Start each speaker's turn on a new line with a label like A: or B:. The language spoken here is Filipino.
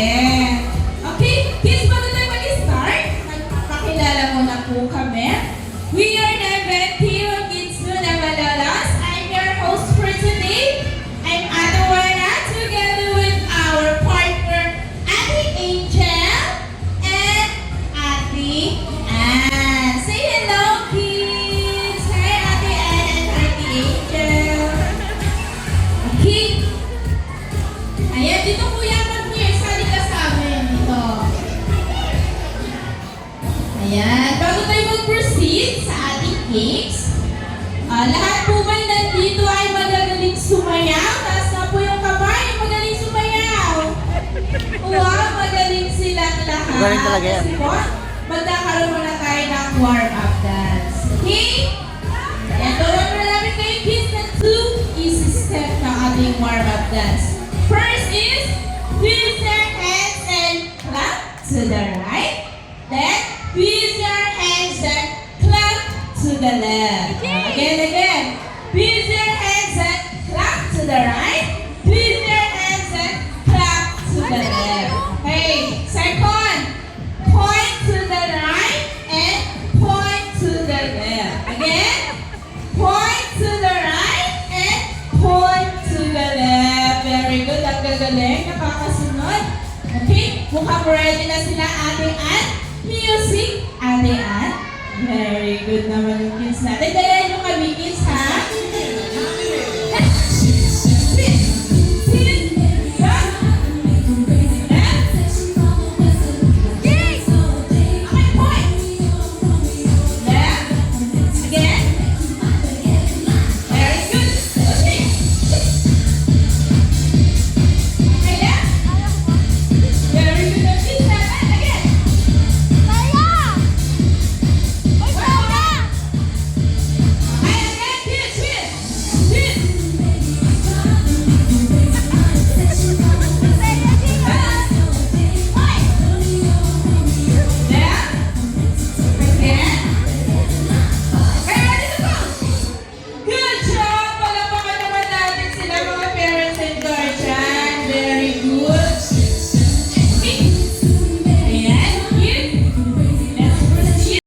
A: Again. Okay, kids, bago tayo mag-start, magpakilala muna po kami. We are the Ventiro Kids Luna Malolos. I'm your host for today. I'm Ate Juana, together with our partner, Ate Angel and Ate Ann. Say hello, kids! Hi, Ate Ann and Ate Angel. Okay. Ayan, dito kuya mag-near. Sali ka sa amin. Dito. Ayan. Bago tayo mag-proceed sa ating games, lahat po ba nandito ay magagaling sumayaw? Taas na po yung kamay. Magaling sumayaw. Wow, magaling silang lahat.
B: Magaling talaga yan.
A: Kasi po, magkakaroon muna tayo ng warm-up dance. Okay? Ayan, turuan muna namin kayo kids na 2 easy steps ng ating warm-up dance. First is, twist your hands and clap to the right. Then, twist your hands and clap to the left. Again. Twist your hands and clap to the right. Twist your hands and clap to the left. Okay, second, point to the right and point to the left. Again, point to the right and point to the left. Very good. Ang gagaling. Nakakasunod. Okay. Mukhang ready na sila, Ate Ann. Music, Ate Ann. Very good naman yung kids natin.